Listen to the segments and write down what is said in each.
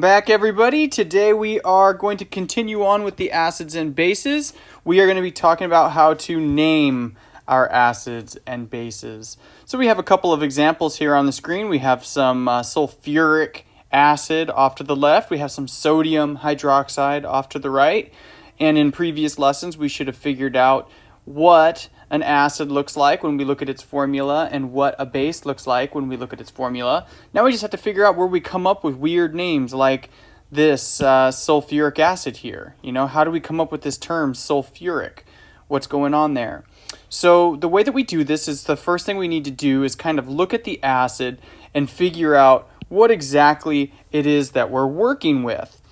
Back everybody. Today we are going to continue on with the acids and bases. We are going to be talking about how to name our acids and bases. So we have a couple of examples here on the screen. We have some sulfuric acid off to the left. We have some sodium hydroxide off to the right. And in previous lessons we should have figured out what an acid looks like when we look at its formula and what a base looks like when we look at its formula. Now we just have to figure out where we come up with weird names like this sulfuric acid here. You know, how do we come up with this term sulfuric? What's going on there? So the way that we do this is the first thing we need to do is kind of look at the acid and figure out what exactly it is that we're working with.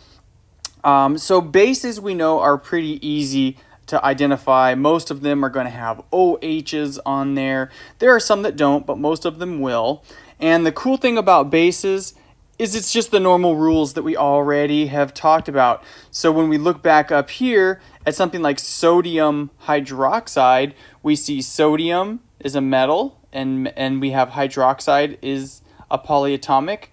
So bases we know are pretty easy to identify. Most of them are going to have OHs on there. There are some that don't, but most of them will. And the cool thing about bases is it's just the normal rules that we already have talked about. So when we look back up here at something like sodium hydroxide, we see sodium is a metal and we have hydroxide is a polyatomic.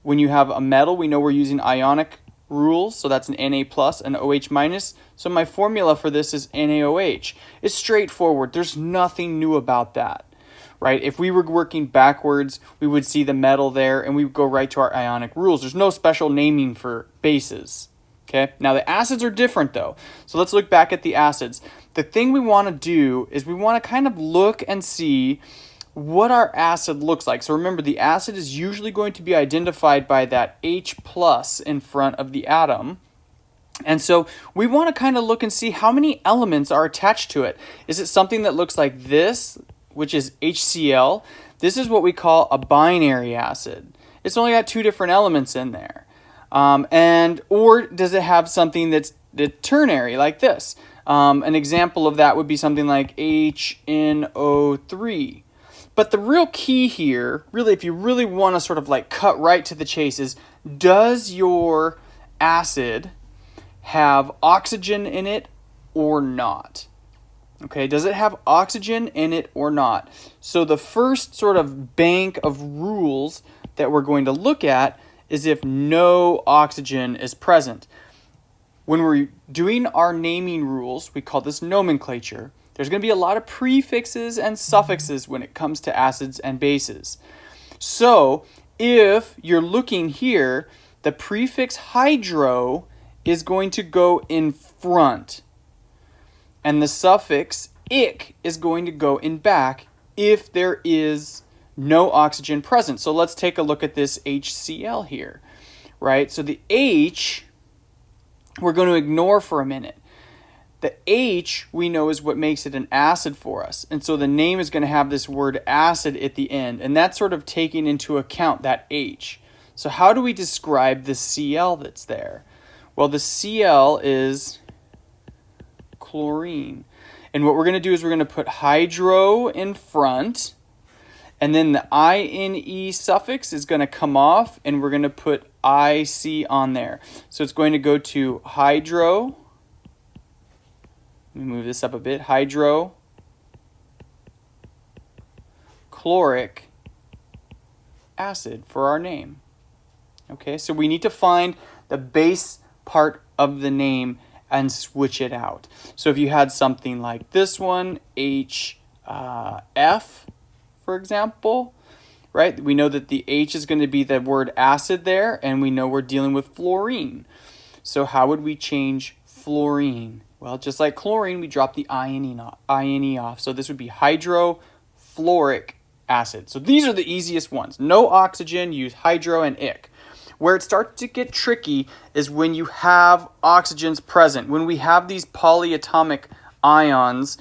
When you have a metal, we know we're using ionic rules, so that's an Na plus and OH minus. So my formula for this is NaOH. It's straightforward. There's nothing new about that, right? If we were working backwards, we would see the metal there and we would go right to our ionic rules. There's no special naming for bases. Okay, now the acids are different though. So let's look back at the acids. The thing we want to do is we want to kind of look and see what our acid looks like. So remember, the acid is usually going to be identified by that H plus in front of the atom. And so we want to kind of look and see how many elements are attached to it. Is it something that looks like this, which is HCl? This is what we call a binary acid. It's only got two different elements in there. Or does it have something that's ternary like this? An example of that would be something like HNO3. But the real key here, really, if you really want to sort of like cut right to the chase, is does your acid have oxygen in it or not? Okay, does it have oxygen in it or not? So the first sort of bank of rules that we're going to look at is if no oxygen is present. When we're doing our naming rules, we call this nomenclature. There's going to be a lot of prefixes and suffixes when it comes to acids and bases. So if you're looking here, the prefix hydro is going to go in front, and the suffix ic is going to go in back if there is no oxygen present. So let's take a look at this HCl here, right? So the H we're going to ignore for a minute. The H we know is what makes it an acid for us. And so the name is going to have this word acid at the end. And that's sort of taking into account that H. So how do we describe the Cl that's there? Well, the Cl is chlorine. And what we're going to do is we're going to put hydro in front. And then the INE suffix is going to come off. And we're going to put IC on there. So it's going to go to hydro. Let me move this up a bit. Hydrochloric acid for our name. Okay, so we need to find the base part of the name and switch it out. So if you had something like this one, HF, for example, right? We know that the H is going to be the word acid there, and we know we're dealing with fluorine. So how would we change fluorine? Well, just like chlorine, we drop the INE off. So this would be hydrofluoric acid. So these are the easiest ones. No oxygen, use hydro and ic. Where it starts to get tricky is when you have oxygens present. When we have these polyatomic ions,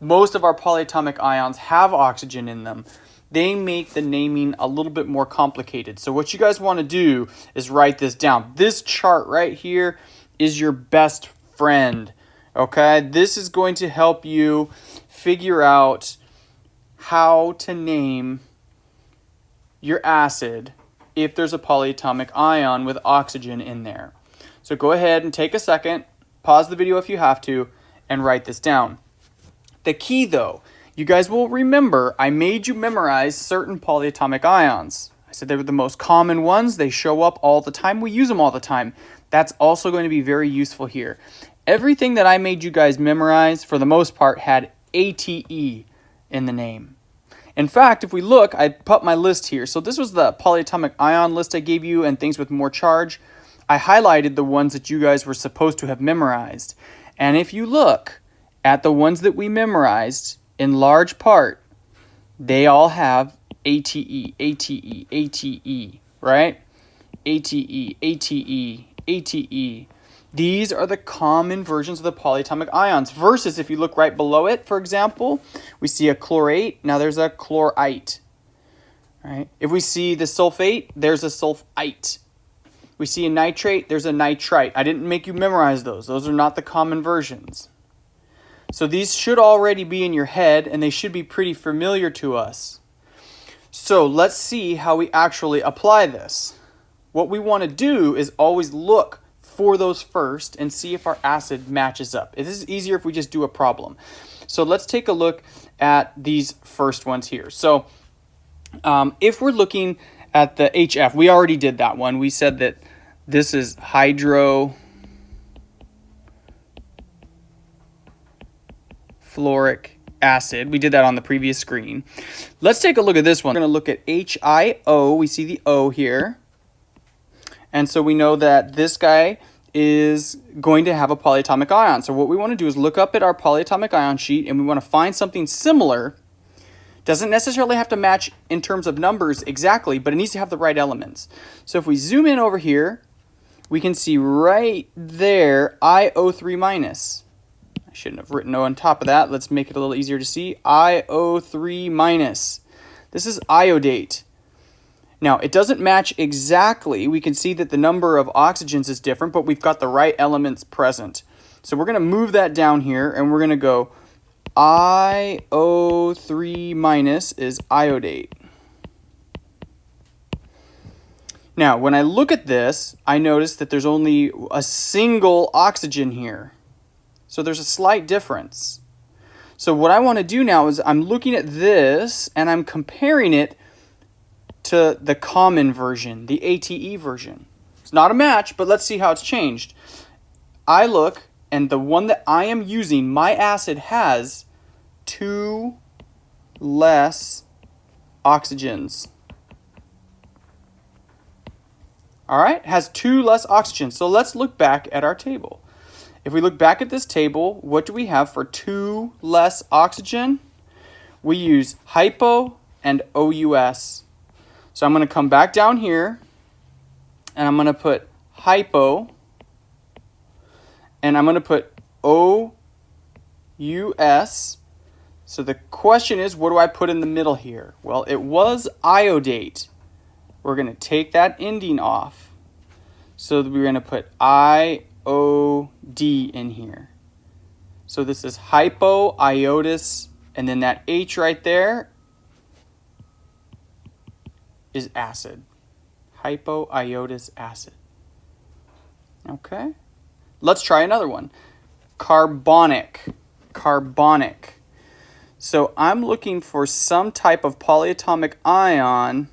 most of our polyatomic ions have oxygen in them. They make the naming a little bit more complicated. So what you guys want to do is write this down. This chart right here is your best friend, okay? This is going to help you figure out how to name your acid if there's a polyatomic ion with oxygen in there. So go ahead and take a second, pause the video if you have to, and write this down. The key though, you guys will remember I made you memorize certain polyatomic ions. I said they were the most common ones. They show up all the time. We use them all the time. That's also going to be very useful here. Everything that I made you guys memorize, for the most part, had ATE in the name. In fact, if we look, I put my list here. So this was the polyatomic ion list I gave you and things with more charge. I highlighted the ones that you guys were supposed to have memorized. And if you look at the ones that we memorized, in large part, they all have ATE, ATE, ATE, right? ATE, ATE, ATE. These are the common versions of the polyatomic ions. Versus if you look right below it, for example, we see a chlorate. Now there's a chlorite. Right? If we see the sulfate, there's a sulfite. We see a nitrate, there's a nitrite. I didn't make you memorize those. Those are not the common versions. So these should already be in your head, and they should be pretty familiar to us. So let's see how we actually apply this. What we want to do is always look for those first and see if our acid matches up. This is easier if we just do a problem. So let's take a look at these first ones here. So if we're looking at the HF, we already did that one. We said that this is hydrofluoric acid. We did that on the previous screen. Let's take a look at this one. We're going to look at HIO. We see the O here. And so we know that this guy is going to have a polyatomic ion. So what we want to do is look up at our polyatomic ion sheet, and we want to find something similar. Doesn't necessarily have to match in terms of numbers exactly, but it needs to have the right elements. So if we zoom in over here, we can see right there IO3 minus. I shouldn't have written O on top of that. Let's make it a little easier to see. IO3 minus. This is iodate. Now, it doesn't match exactly. We can see that the number of oxygens is different, but we've got the right elements present. So we're going to move that down here, and we're going to go IO3 minus is iodate. Now, when I look at this, I notice that there's only a single oxygen here. So there's a slight difference. So what I want to do now is I'm looking at this, and I'm comparing it to the common version, the ATE version. It's not a match, but let's see how it's changed. I look, and the one that I am using, my acid has 2 less oxygens. All right, has 2 less oxygens. So let's look back at our table. If we look back at this table, what do we have for 2 less oxygen? We use hypo and OUS. So I'm going to come back down here, and I'm going to put hypo, and I'm going to put OUS. So the question is, what do I put in the middle here? Well, it was iodate. We're going to take that ending off. So we're going to put IOD in here. So this is hypoiodous, and then that H right there is acid. Hypoiodous acid. Okay. Let's try another one. Carbonic. Carbonic. So I'm looking for some type of polyatomic ion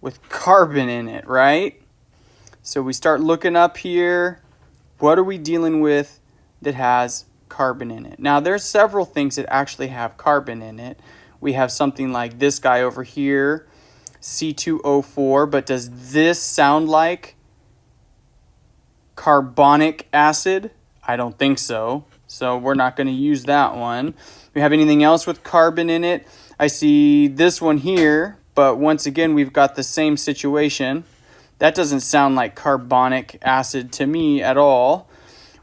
with carbon in it, right? So we start looking up here. What are we dealing with that has carbon in it? Now, there's several things that actually have carbon in it. We have something like this guy over here, C2O4, but does this sound like carbonic acid? I don't think so. So we're not going to use that one. We have anything else with carbon in it? I see this one here, but once again, we've got the same situation. That doesn't sound like carbonic acid to me at all.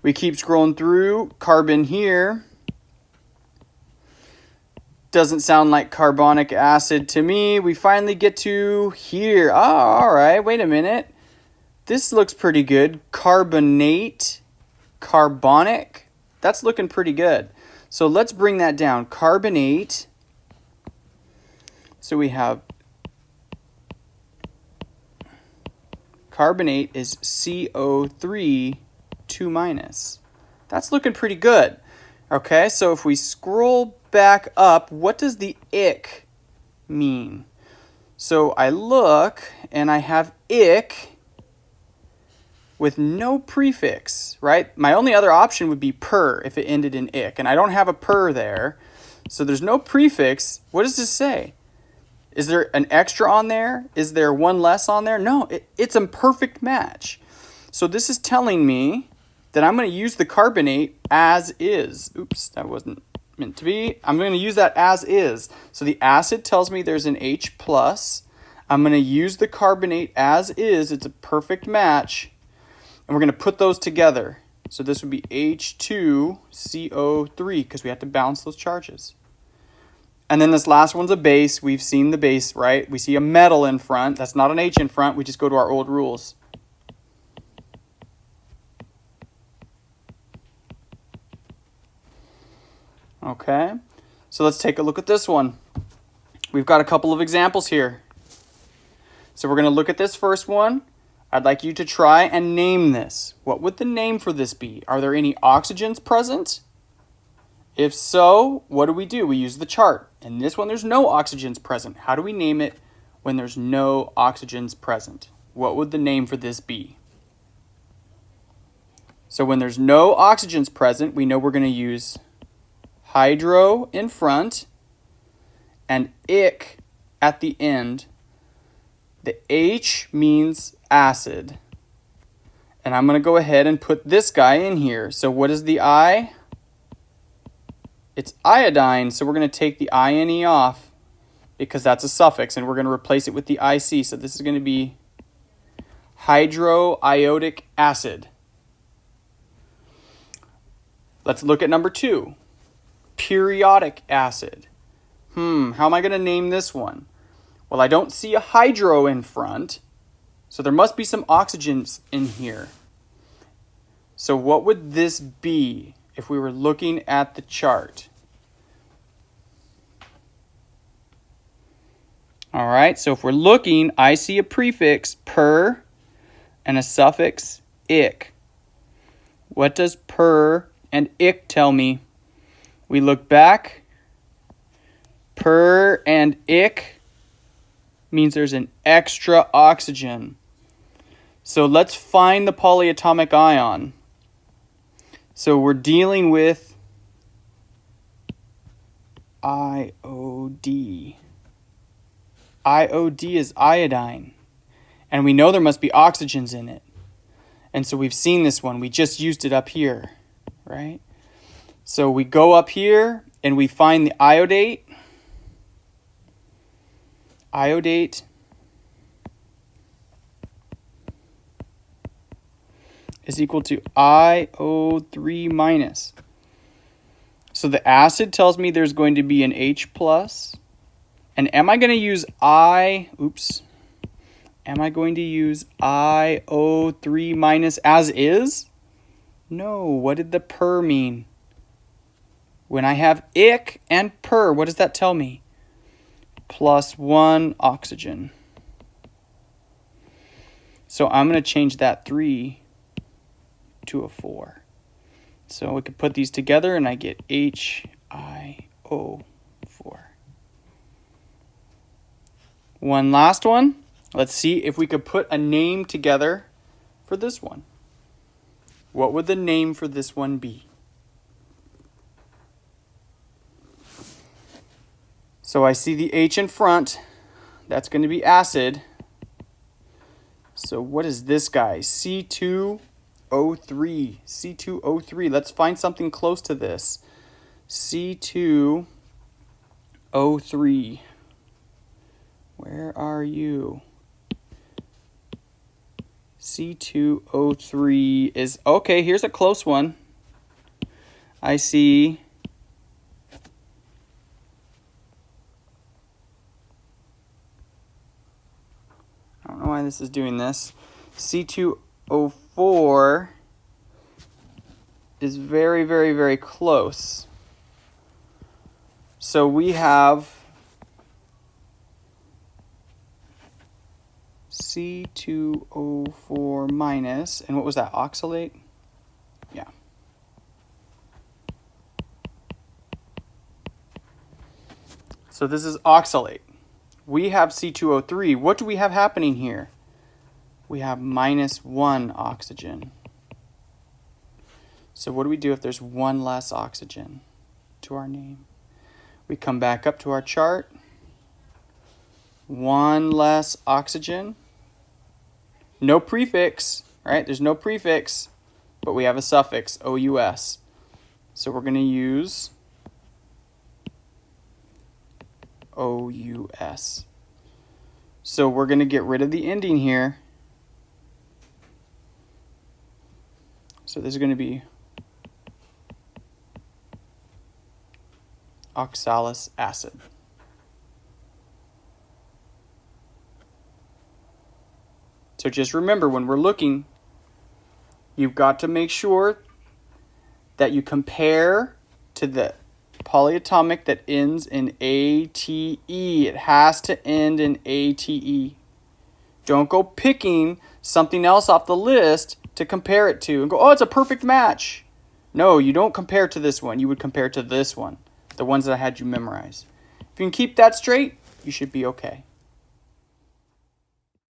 We keep scrolling through. Carbon here. Doesn't sound like carbonic acid to me. We finally get to here. Oh, all right. Wait a minute. This looks pretty good. Carbonate. Carbonic. That's looking pretty good. So let's bring that down. Carbonate. So we have carbonate is CO3 2 minus. That's looking pretty good. Okay, so if we scroll back up, what does the ick mean? So I look and I have ick with no prefix, right? My only other option would be per if it ended in ick, and I don't have a per there. So there's no prefix. What does this say? Is there an extra on there? Is there one less on there? No, it's a perfect match. So this is telling me that I'm going to use the carbonate as is. Oops, that wasn't meant to be. I'm going to use that as is. So the acid tells me there's an H plus. I'm going to use the carbonate as is. It's a perfect match. And we're going to put those together. So this would be H2CO3 because we have to balance those charges. And then this last one's a base. We've seen the base, right? We see a metal in front. That's not an H in front. We just go to our old rules. Okay, so let's take a look at this one. We've got a couple of examples here. So we're going to look at this first one. I'd like you to try and name this. What would the name for this be? Are there any oxygens present? If so, what do? We use the chart. In this one, there's no oxygens present. How do we name it when there's no oxygens present? What would the name for this be? So when there's no oxygens present, we know we're going to use hydro in front and ick at the end. The H means acid. And I'm going to go ahead and put this guy in here. So what is the I? It's iodine. So we're going to take the INE off because that's a suffix, and we're going to replace it with the IC. So this is going to be hydroiodic acid. Let's look at number 2. Periodic acid. How am I going to name this one? Well, I don't see a hydro in front, so there must be some oxygens in here. So what would this be if we were looking at the chart? All right, so if we're looking, I see a prefix per and a suffix ick. What does per and ick tell me? We look back. Per and ick means there's an extra oxygen. So let's find the polyatomic ion. So we're dealing with IOD. IOD is iodine. And we know there must be oxygens in it. And so we've seen this one. We just used it up here, right? So we go up here and we find the iodate. Iodate is equal to IO3 minus. So the acid tells me there's going to be an H plus. And am I going to use Am I going to use IO3 minus as is? No. What did the per mean? When I have ick and per, what does that tell me? Plus 1 oxygen. So I'm going to change that 3 to a 4. So we could put these together and I get HiO4. One last one. Let's see if we could put a name together for this one. What would the name for this one be? So I see the H in front. That's going to be acid. So what is this guy? C2O3. C2O3. Let's find something close to this. C2O3. Where are you? C2O3 is... Okay, here's a close one. I see... I don't know why this is doing this. C2O4 is very, very, very close. So we have C2O4 minus, and what was that, oxalate? Yeah. So this is oxalate. We have C2O3. What do we have happening here? We have -1 oxygen. So what do we do if there's one less oxygen to our name? We come back up to our chart. One less oxygen. No prefix, right? There's no prefix, but we have a suffix, OUS. So we're going to use OUS. So we're going to get rid of the ending here. So this is going to be oxalic acid. So just remember, when we're looking, you've got to make sure that you compare to the polyatomic that ends in ATE. It has to end in ATE. Don't go picking something else off the list to compare it to and go, oh, it's a perfect match. No, you don't compare to this one. You would compare to this one, the ones that I had you memorize. If you can keep that straight, you should be okay.